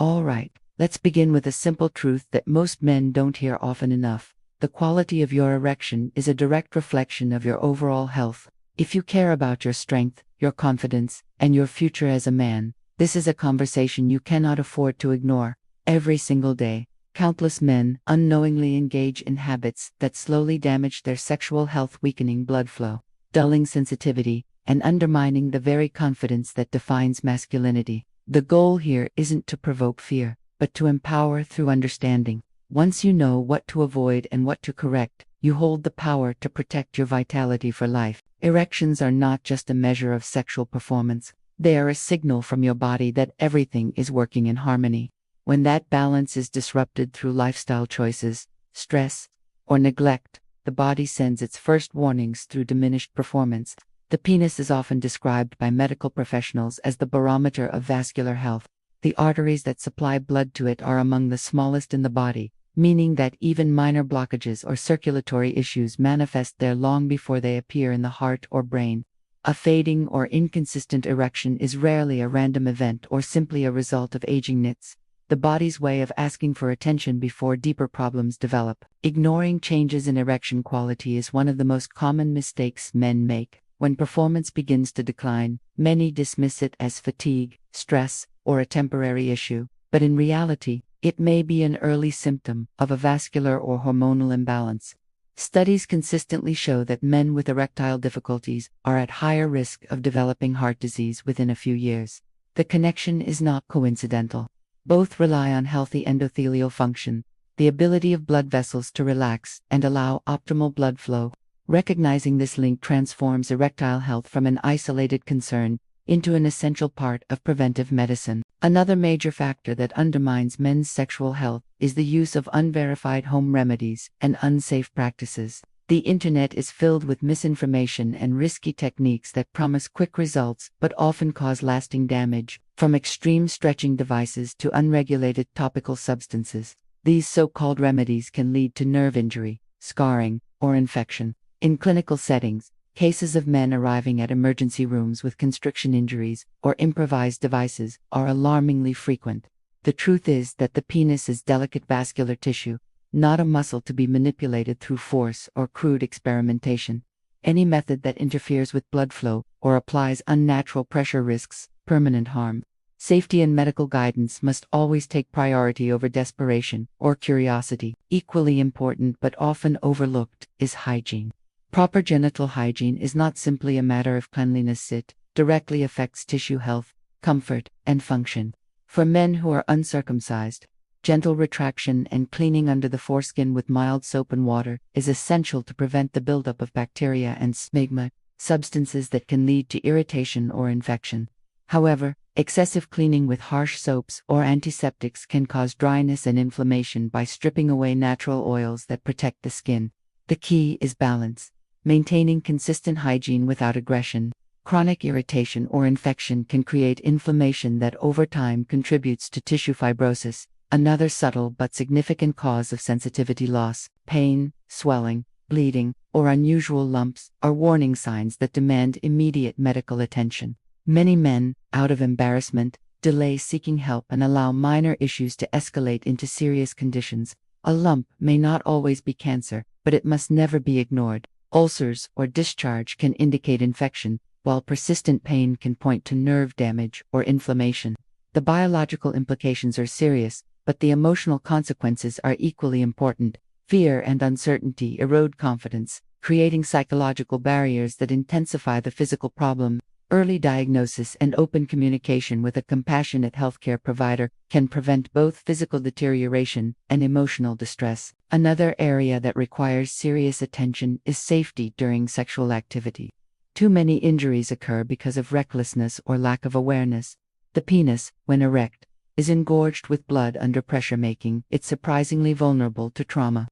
Alright, let's begin with a simple truth that most men don't hear often enough. The quality of your erection is a direct reflection of your overall health. If you care about your strength, your confidence, and your future as a man, this is a conversation you cannot afford to ignore. Every single day, countless men unknowingly engage in habits that slowly damage their sexual health, weakening blood flow, dulling sensitivity, and undermining the very confidence that defines masculinity. The goal here isn't to provoke fear, but to empower through understanding. Once you know what to avoid and what to correct, you hold the power to protect your vitality for life. Erections are not just a measure of sexual performance. They are a signal from your body that everything is working in harmony. When that balance is disrupted through lifestyle choices, stress, or neglect, the body sends its first warnings through diminished performance. The penis is often described by medical professionals as the barometer of vascular health. The arteries that supply blood to it are among the smallest in the body, meaning that even minor blockages or circulatory issues manifest there long before they appear in the heart or brain. A fading or inconsistent erection is rarely a random event or simply a result of aging. It's the body's way of asking for attention before deeper problems develop. Ignoring changes in erection quality is one of the most common mistakes men make. When performance begins to decline, many dismiss it as fatigue, stress, or a temporary issue, but in reality, it may be an early symptom of a vascular or hormonal imbalance. Studies consistently show that men with erectile difficulties are at higher risk of developing heart disease within a few years. The connection is not coincidental. Both rely on healthy endothelial function, the ability of blood vessels to relax and allow optimal blood flow. Recognizing this link transforms erectile health from an isolated concern into an essential part of preventive medicine. Another major factor that undermines men's sexual health is the use of unverified home remedies and unsafe practices. The internet is filled with misinformation and risky techniques that promise quick results but often cause lasting damage, from extreme stretching devices to unregulated topical substances. These so-called remedies can lead to nerve injury, scarring, or infection. In clinical settings, cases of men arriving at emergency rooms with constriction injuries or improvised devices are alarmingly frequent. The truth is that the penis is delicate vascular tissue, not a muscle to be manipulated through force or crude experimentation. Any method that interferes with blood flow or applies unnatural pressure risks permanent harm. Safety and medical guidance must always take priority over desperation or curiosity. Equally important but often overlooked is hygiene. Proper genital hygiene is not simply a matter of cleanliness. It directly affects tissue health, comfort, and function. For men who are uncircumcised, gentle retraction and cleaning under the foreskin with mild soap and water is essential to prevent the buildup of bacteria and smegma, substances that can lead to irritation or infection. However, excessive cleaning with harsh soaps or antiseptics can cause dryness and inflammation by stripping away natural oils that protect the skin. The key is balance. Maintaining consistent hygiene without aggression. Chronic irritation or infection can create inflammation that over time contributes to tissue fibrosis, another subtle but significant cause of sensitivity loss. Pain, swelling, bleeding, or unusual lumps are warning signs that demand immediate medical attention. Many men, out of embarrassment, delay seeking help and allow minor issues to escalate into serious conditions. A lump may not always be cancer, but it must never be ignored. Ulcers or discharge can indicate infection, while persistent pain can point to nerve damage or inflammation. The biological implications are serious, but the emotional consequences are equally important. Fear and uncertainty erode confidence, creating psychological barriers that intensify the physical problem. Early diagnosis and open communication with a compassionate healthcare provider can prevent both physical deterioration and emotional distress. Another area that requires serious attention is safety during sexual activity. Too many injuries occur because of recklessness or lack of awareness. The penis, when erect, is engorged with blood under pressure, making it surprisingly vulnerable to trauma.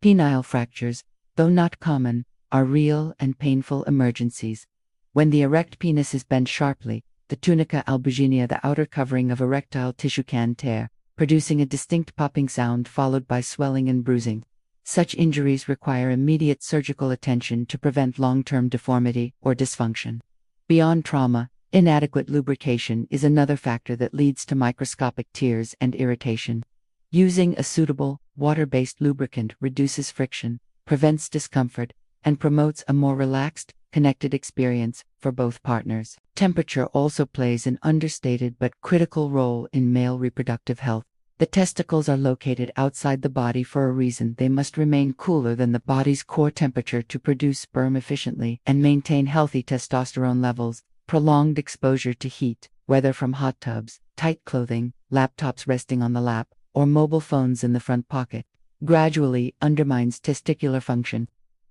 Penile fractures, though not common, are real and painful emergencies. When the erect penis is bent sharply, the tunica albuginea, the outer covering of erectile tissue, can tear, producing a distinct popping sound followed by swelling and bruising. Such injuries require immediate surgical attention to prevent long-term deformity or dysfunction. Beyond trauma, Inadequate lubrication is another factor that leads to microscopic tears and irritation. Using a suitable, water-based lubricant reduces friction, prevents discomfort, and promotes a more relaxed, connected experience for both partners. Temperature also plays an understated but critical role in male reproductive health. The testicles are located outside the body for a reason. They must remain cooler than the body's core temperature to produce sperm efficiently and maintain healthy testosterone levels. Prolonged exposure to heat, whether from hot tubs, tight clothing, laptops resting on the lap, or mobile phones in the front pocket, gradually undermines testicular function.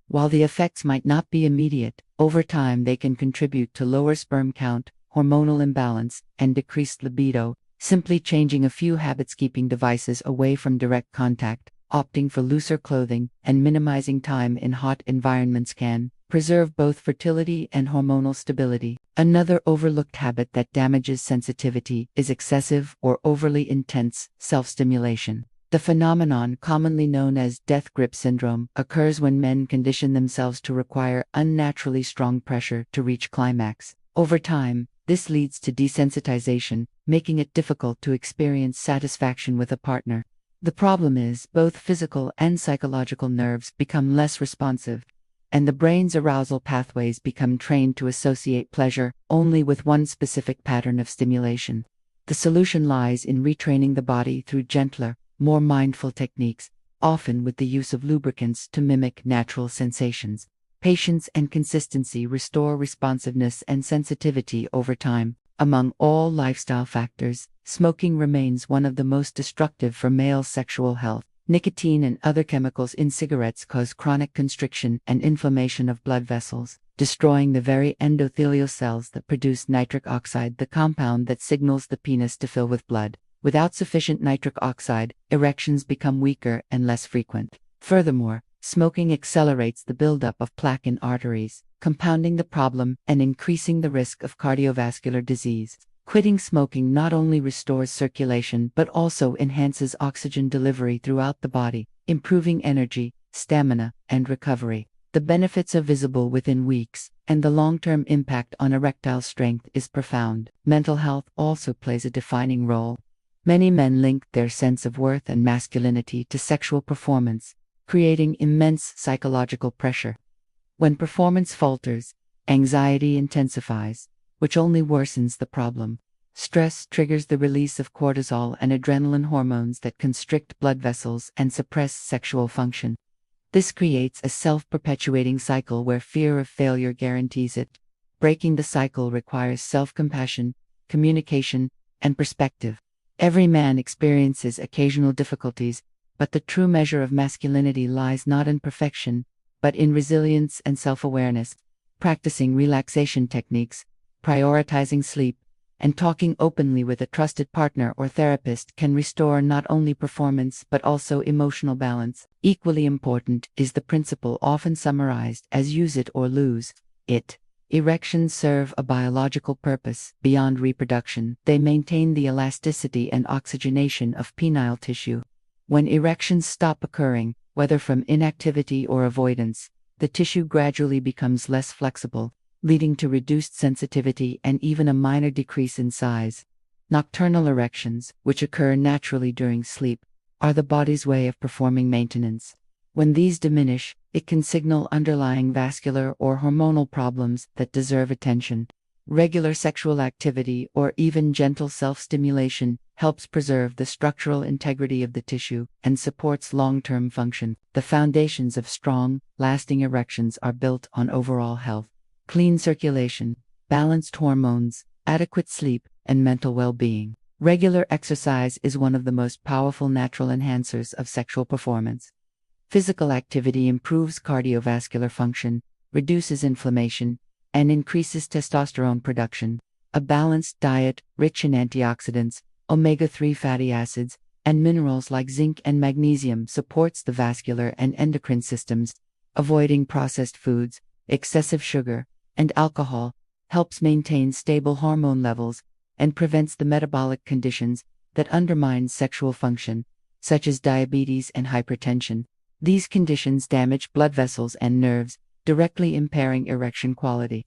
While the effects might not be immediate, over time they can contribute to lower sperm count, hormonal imbalance, and decreased libido. Simply changing a few habits-keeping devices away from direct contact, opting for looser clothing, and minimizing time in hot environments can preserve both fertility and hormonal stability. Another overlooked habit that damages sensitivity is excessive or overly intense self-stimulation. The phenomenon, commonly known as death grip syndrome, occurs when men condition themselves to require unnaturally strong pressure to reach climax. Over time, this leads to desensitization, making it difficult to experience satisfaction with a partner. The problem is, both physical and psychological nerves become less responsive, and the brain's arousal pathways become trained to associate pleasure only with one specific pattern of stimulation. The solution lies in retraining the body through gentler, more mindful techniques, often with the use of lubricants to mimic natural sensations. Patience and consistency restore responsiveness and sensitivity over time. Among all lifestyle factors, smoking remains one of the most destructive for male sexual health. Nicotine and other chemicals in cigarettes cause chronic constriction and inflammation of blood vessels, destroying the very endothelial cells that produce nitric oxide, the compound that signals the penis to fill with blood. Without sufficient nitric oxide, erections become weaker and less frequent. Furthermore, smoking accelerates the buildup of plaque in arteries, compounding the problem and increasing the risk of cardiovascular disease. Quitting smoking not only restores circulation but also enhances oxygen delivery throughout the body, improving energy, stamina, and recovery. The benefits are visible within weeks, and the long-term impact on erectile strength is profound. Mental health also plays a defining role. Many men link their sense of worth and masculinity to sexual performance, creating immense psychological pressure. When performance falters, anxiety intensifies, which only worsens the problem. Stress triggers the release of cortisol and adrenaline hormones that constrict blood vessels and suppress sexual function. This creates a self-perpetuating cycle where fear of failure guarantees it. Breaking the cycle requires self-compassion, communication, and perspective. Every man experiences occasional difficulties, but the true measure of masculinity lies not in perfection, but in resilience and self-awareness. Practicing relaxation techniques, prioritizing sleep, and talking openly with a trusted partner or therapist can restore not only performance but also emotional balance. Equally important is the principle often summarized as use it or lose it. Erections serve a biological purpose beyond reproduction. They maintain the elasticity and oxygenation of penile tissue. When erections stop occurring, whether from inactivity or avoidance, the tissue gradually becomes less flexible, leading to reduced sensitivity and even a minor decrease in size. Nocturnal erections, which occur naturally during sleep, are the body's way of performing maintenance. When these diminish, it can signal underlying vascular or hormonal problems that deserve attention. Regular sexual activity or even gentle self-stimulation helps preserve the structural integrity of the tissue and supports long-term function. The foundations of strong, lasting erections are built on overall health. Clean circulation, balanced hormones, adequate sleep, and mental well-being. Regular exercise is one of the most powerful natural enhancers of sexual performance. Physical activity improves cardiovascular function, reduces inflammation, and increases testosterone production. A balanced diet, rich in antioxidants, omega-3 fatty acids, and minerals like zinc and magnesium supports the vascular and endocrine systems. Avoiding processed foods, excessive sugar, and alcohol helps maintain stable hormone levels and prevents the metabolic conditions that undermine sexual function, such as diabetes and hypertension. These conditions damage blood vessels and nerves, directly impairing erection quality.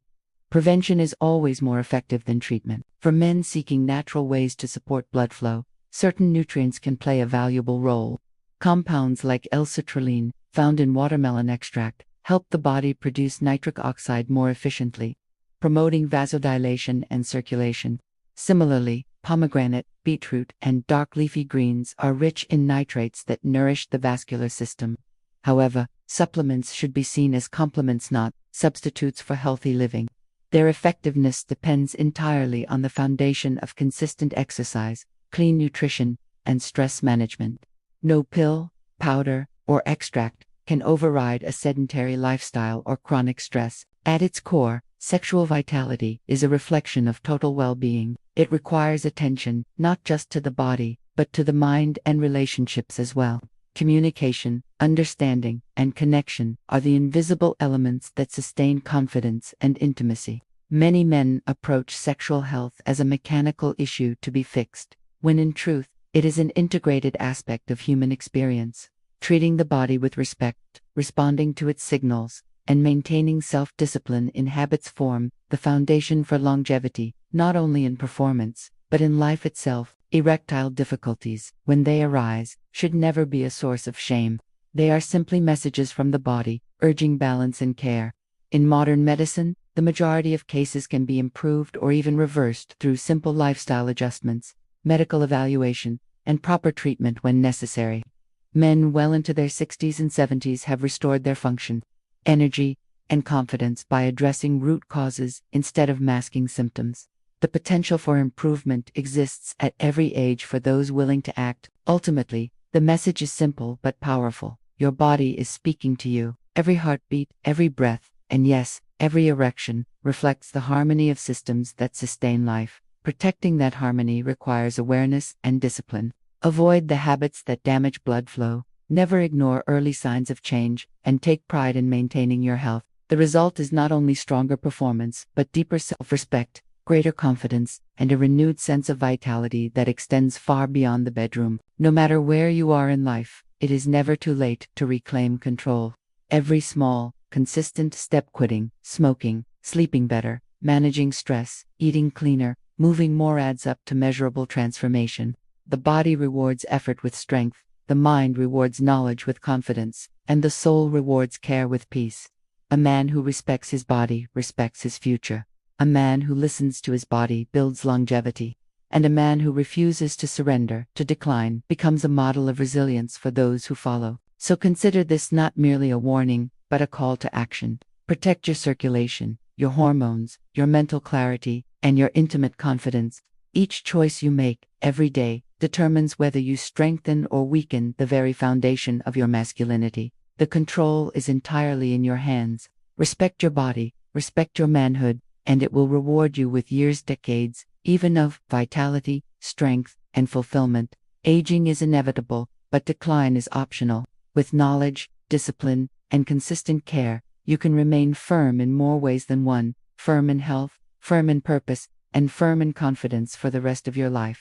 Prevention is always more effective than treatment. For men seeking natural ways to support blood flow, certain nutrients can play a valuable role. Compounds like L-citrulline, found in watermelon extract, help the body produce nitric oxide more efficiently, promoting vasodilation and circulation. Similarly, pomegranate, beetroot, and dark leafy greens are rich in nitrates that nourish the vascular system. However, supplements should be seen as complements, not substitutes for healthy living. Their effectiveness depends entirely on the foundation of consistent exercise, clean nutrition, and stress management. No pill, powder, or extract can override a sedentary lifestyle or chronic stress. At its core, sexual vitality is a reflection of total well-being. It requires attention, not just to the body, but to the mind and relationships as well. Communication, understanding, and connection are the invisible elements that sustain confidence and intimacy. Many men approach sexual health as a mechanical issue to be fixed, when in truth, it is an integrated aspect of human experience. Treating the body with respect, responding to its signals, and maintaining self-discipline in habits form the foundation for longevity, not only in performance, but in life itself. Erectile difficulties, when they arise, should never be a source of shame. They are simply messages from the body, urging balance and care. In modern medicine, the majority of cases can be improved or even reversed through simple lifestyle adjustments, medical evaluation, and proper treatment when necessary. Men well into their 60s and 70s have restored their function, energy, and confidence by addressing root causes instead of masking symptoms. The potential for improvement exists at every age for those willing to act. Ultimately, the message is simple but powerful. Your body is speaking to you. Every heartbeat, every breath, and yes, every erection reflects the harmony of systems that sustain life. Protecting that harmony requires awareness and discipline. Avoid the habits that damage blood flow. Never ignore early signs of change, and take pride in maintaining your health. The result is not only stronger performance, but deeper self-respect, greater confidence, and a renewed sense of vitality that extends far beyond the bedroom. No matter where you are in life, it is never too late to reclaim control. Every small, consistent step, quitting smoking, sleeping better, managing stress, eating cleaner, moving more, adds up to measurable transformation. The body rewards effort with strength, the mind rewards knowledge with confidence, and the soul rewards care with peace. A man who respects his body respects his future. A man who listens to his body builds longevity, and a man who refuses to surrender, to decline, becomes a model of resilience for those who follow. So consider this not merely a warning, but a call to action. Protect your circulation, your hormones, your mental clarity, and your intimate confidence. Each choice you make, every day, determines whether you strengthen or weaken the very foundation of your masculinity. The control is entirely in your hands. Respect your body, respect your manhood, and it will reward you with years, decades, even of vitality, strength, and fulfillment. Aging is inevitable, but decline is optional. With knowledge, discipline, and consistent care, you can remain firm in more ways than one, firm in health, firm in purpose, and firm in confidence for the rest of your life.